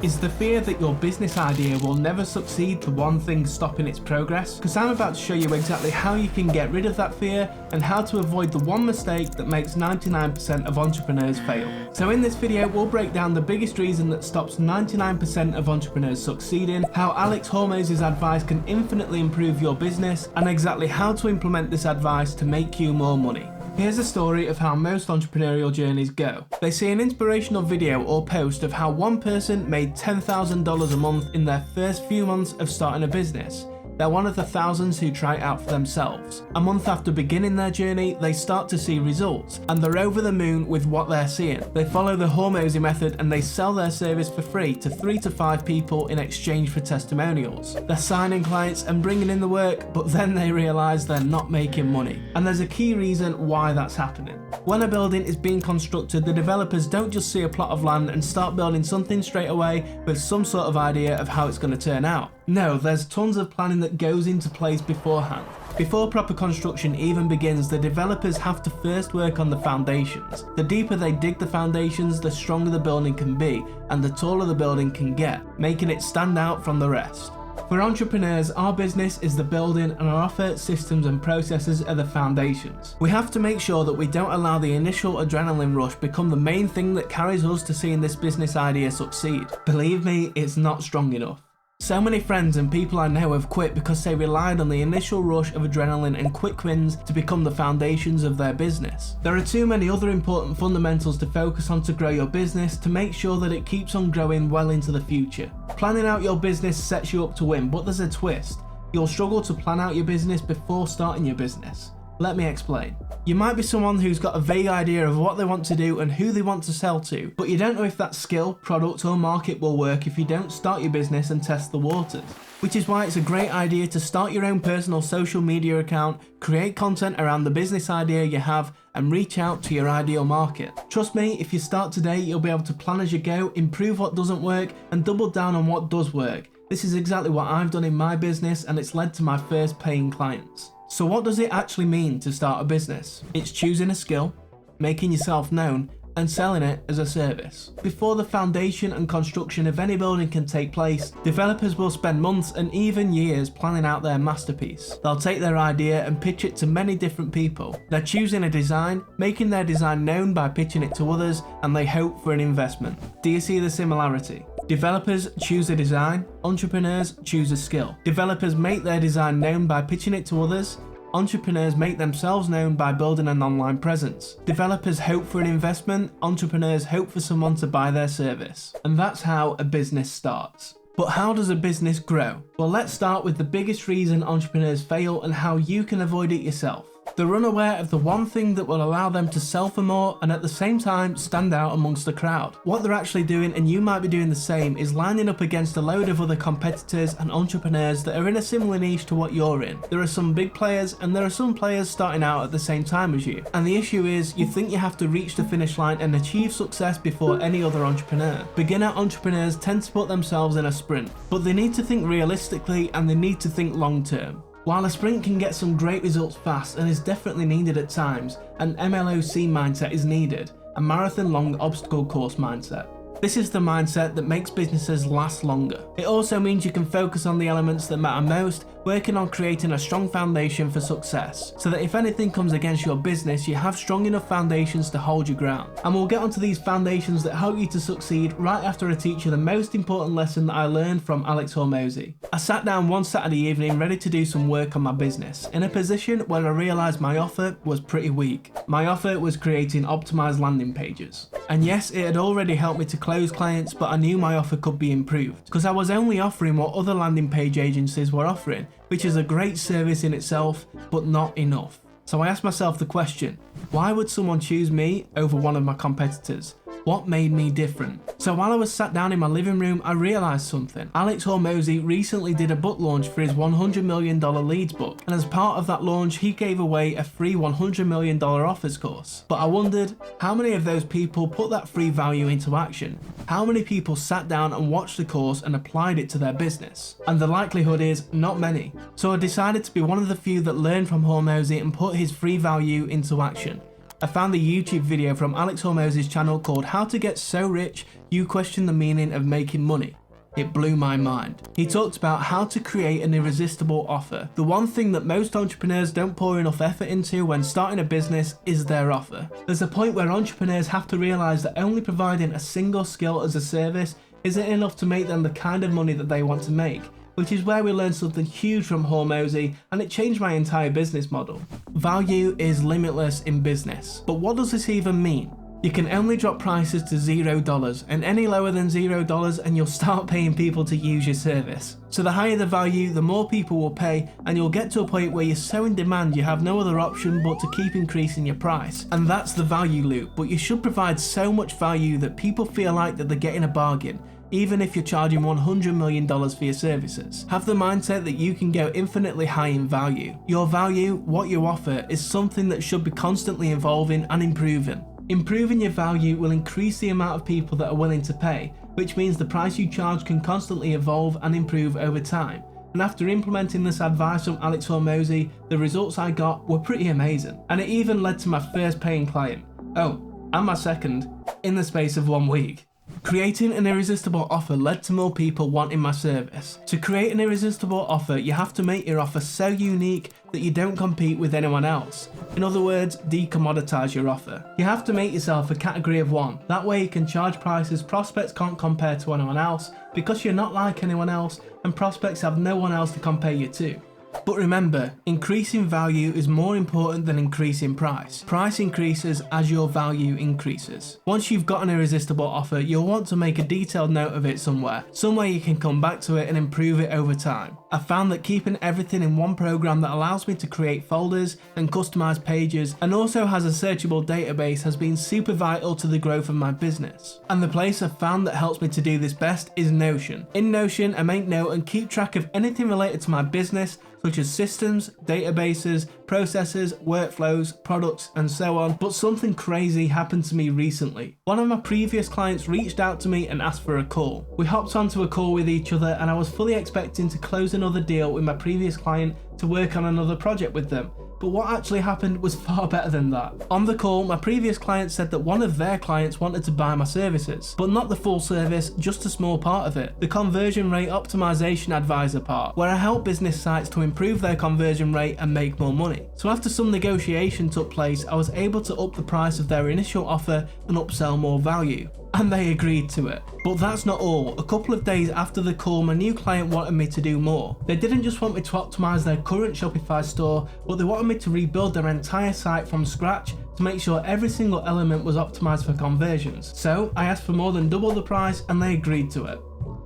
Is the fear that your business idea will never succeed the one thing stopping its progress? Because I'm about to show you exactly how you can get rid of that fear and how to avoid the one mistake that makes 99% of entrepreneurs fail. So in this video, we'll break down the biggest reason that stops 99% of entrepreneurs succeeding, how Alex Hormozi's advice can infinitely improve your business, and exactly how to implement this advice to make you more money. Here's a story of how most entrepreneurial journeys go. They see an inspirational video or post of how one person made $10,000 a month in their first few months of starting a business. They're one of the thousands who try it out for themselves. A month after beginning their journey, they start to see results, and they're over the moon with what they're seeing. They follow the Hormozi method and they sell their service for free to 3 to 5 people in exchange for testimonials. They're signing clients and bringing in the work, but then they realise they're not making money. And there's a key reason why that's happening. When a building is being constructed, the developers don't just see a plot of land and start building something straight away with some sort of idea of how it's going to turn out. No, there's tons of planning that goes into place beforehand. Before proper construction even begins, the developers have to first work on the foundations. The deeper they dig the foundations, the stronger the building can be, and the taller the building can get, making it stand out from the rest. For entrepreneurs, our business is the building and our offer, systems and processes are the foundations. We have to make sure that we don't allow the initial adrenaline rush become the main thing that carries us to seeing this business idea succeed. Believe me, it's not strong enough. So many friends and people I know have quit because they relied on the initial rush of adrenaline and quick wins to become the foundations of their business. There are too many other important fundamentals to focus on to grow your business to make sure that it keeps on growing well into the future. Planning out your business sets you up to win, but there's a twist. You'll struggle to plan out your business before starting your business. Let me explain. You might be someone who's got a vague idea of what they want to do and who they want to sell to, but you don't know if that skill, product or market will work if you don't start your business and test the waters. Which is why it's a great idea to start your own personal social media account, create content around the business idea you have, and reach out to your ideal market. Trust me, if you start today, you'll be able to plan as you go, improve what doesn't work, and double down on what does work. This is exactly what I've done in my business, and it's led to my first paying clients. So what does it actually mean to start a business? It's choosing a skill, making yourself known, and selling it as a service. Before the foundation and construction of any building can take place, developers will spend months and even years planning out their masterpiece. They'll take their idea and pitch it to many different people. They're choosing a design, making their design known by pitching it to others, and they hope for an investment. Do you see the similarity? Developers choose a design, entrepreneurs choose a skill. Developers make their design known by pitching it to others. Entrepreneurs make themselves known by building an online presence. Developers hope for an investment, entrepreneurs hope for someone to buy their service. And that's how a business starts. But how does a business grow? Well, let's start with the biggest reason entrepreneurs fail and how you can avoid it yourself. They're unaware of the one thing that will allow them to sell for more and at the same time stand out amongst the crowd. What they're actually doing, and you might be doing the same, is lining up against a load of other competitors and entrepreneurs that are in a similar niche to what you're in. There are some big players and there are some players starting out at the same time as you. And the issue is, you think you have to reach the finish line and achieve success before any other entrepreneur. Beginner entrepreneurs tend to put themselves in a sprint, but they need to think realistically and they need to think long term. While a sprint can get some great results fast and is definitely needed at times, an MLOC mindset is needed, a marathon long obstacle course mindset. This is the mindset that makes businesses last longer. It also means you can focus on the elements that matter most, working on creating a strong foundation for success, so that if anything comes against your business, you have strong enough foundations to hold your ground. And we'll get onto these foundations that help you to succeed right after I teach you the most important lesson that I learned from Alex Hormozi. I sat down one Saturday evening ready to do some work on my business, in a position where I realised my offer was pretty weak. My offer was creating optimised landing pages. And yes, it had already helped me to close clients, but I knew my offer could be improved, because I was only offering what other landing page agencies were offering, which is a great service in itself, but not enough. So I asked myself the question, why would someone choose me over one of my competitors? What made me different? So while I was sat down in my living room, I realised something. Alex Hormozi recently did a book launch for his $100 million leads book, and as part of that launch, he gave away a free $100 million offers course. But I wondered, how many of those people put that free value into action? How many people sat down and watched the course and applied it to their business? And the likelihood is not many. So I decided to be one of the few that learned from Hormozi and put his free value into action. I found the YouTube video from Alex Hormozi's channel called How to Get So Rich You Question the Meaning of Making Money. It blew my mind. He talked about how to create an irresistible offer. The one thing that most entrepreneurs don't pour enough effort into when starting a business is their offer. There's a point where entrepreneurs have to realize that only providing a single skill as a service isn't enough to make them the kind of money that they want to make, which is where we learned something huge from Hormozi, and it changed my entire business model. Value is limitless in business. But what does this even mean? You can only drop prices to $0, and any lower than $0 and you'll start paying people to use your service. So the higher the value, the more people will pay, and you'll get to a point where you're so in demand you have no other option but to keep increasing your price. And that's the value loop, but you should provide so much value that people feel like that they're getting a bargain, even if you're charging $100 million for your services. Have the mindset that you can go infinitely high in value. Your value, what you offer, is something that should be constantly evolving and improving. Improving your value will increase the amount of people that are willing to pay, which means the price you charge can constantly evolve and improve over time. And after implementing this advice from Alex Hormozi, the results I got were pretty amazing. And it even led to my first paying client. Oh, and my second, in the space of 1 week. Creating an irresistible offer led to more people wanting my service. To create an irresistible offer, you have to make your offer so unique that you don't compete with anyone else. In other words, decommoditize your offer. You have to make yourself a category of one. That way you can charge prices prospects can't compare to anyone else, because you're not like anyone else and prospects have no one else to compare you to. But remember, increasing value is more important than increasing price. Price increases as your value increases. Once you've got an irresistible offer, you'll want to make a detailed note of it somewhere you can come back to it and improve it over time. I found that keeping everything in one program that allows me to create folders and customize pages and also has a searchable database has been super vital to the growth of my business. And the place I've found that helps me to do this best is Notion. In Notion, I make note and keep track of anything related to my business, such as systems, databases, processes, workflows, products, and so on. But something crazy happened to me recently. One of my previous clients reached out to me and asked for a call. We hopped onto a call with each other and I was fully expecting to close another deal with my previous client to work on another project with them. But what actually happened was far better than that. On the call, my previous client said that one of their clients wanted to buy my services, but not the full service, just a small part of it, the conversion rate optimization advisor part, where I help business sites to improve their conversion rate and make more money. So after some negotiation took place, I was able to up the price of their initial offer and upsell more value. And they agreed to it. But that's not all. A couple of days after the call, my new client wanted me to do more. They didn't just want me to optimize their current Shopify store, but they wanted me to rebuild their entire site from scratch to make sure every single element was optimized for conversions. So I asked for more than double the price and they agreed to it.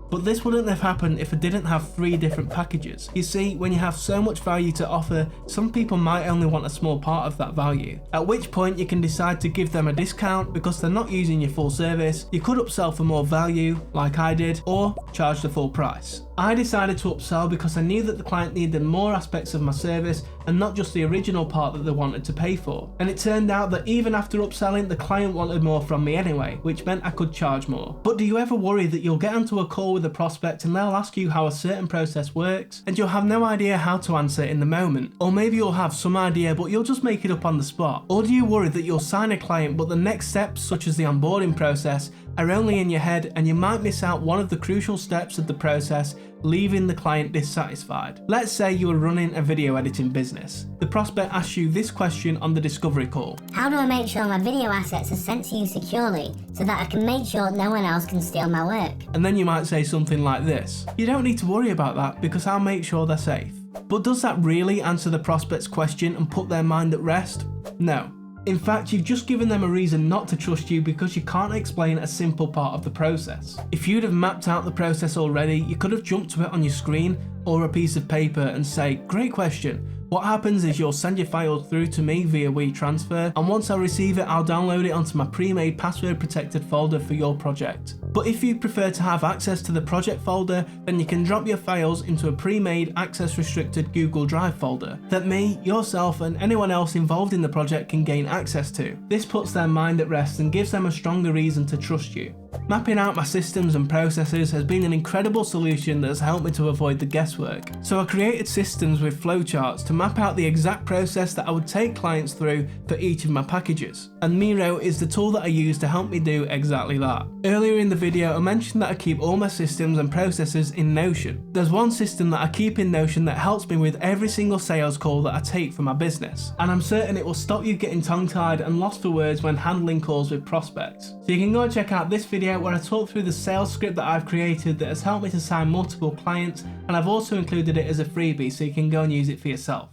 But this wouldn't have happened if I didn't have 3 different packages. You see, when you have so much value to offer, some people might only want a small part of that value. At which point you can decide to give them a discount because they're not using your full service. You could upsell for more value, like I did, or charge the full price. I decided to upsell because I knew that the client needed more aspects of my service and not just the original part that they wanted to pay for. And it turned out that even after upselling, the client wanted more from me anyway, which meant I could charge more. But do you ever worry that you'll get onto a call with a prospect and they'll ask you how a certain process works and you'll have no idea how to answer it in the moment? Or maybe you'll have some idea but you'll just make it up on the spot? Or do you worry that you'll sign a client but the next steps, such as the onboarding process, are only in your head and you might miss out one of the crucial steps of the process, leaving the client dissatisfied? Let's say you are running a video editing business. The prospect asks you this question on the discovery call. How do I make sure my video assets are sent to you securely so that I can make sure no one else can steal my work? And then you might say something like this. You don't need to worry about that because I'll make sure they're safe. But does that really answer the prospect's question and put their mind at rest? No. In fact, you've just given them a reason not to trust you because you can't explain a simple part of the process. If you'd have mapped out the process already, you could have jumped to it on your screen or a piece of paper and say, great question. What happens is you'll send your files through to me via WeTransfer, and once I receive it, I'll download it onto my pre-made password protected folder for your project. But if you prefer to have access to the project folder, then you can drop your files into a pre-made access restricted Google Drive folder that me, yourself and anyone else involved in the project can gain access to. This puts their mind at rest and gives them a stronger reason to trust you. Mapping out my systems and processes has been an incredible solution that has helped me to avoid the guesswork. So I created systems with flowcharts to map out the exact process that I would take clients through for each of my packages. And Miro is the tool that I use to help me do exactly that. Earlier in the video I mentioned that I keep all my systems and processes in Notion. There's one system that I keep in Notion that helps me with every single sales call that I take for my business. And I'm certain it will stop you getting tongue-tied and lost for words when handling calls with prospects. So you can go and check out this video where I talk through the sales script that I've created that has helped me to sign multiple clients, and I've also included it as a freebie so you can go and use it for yourself.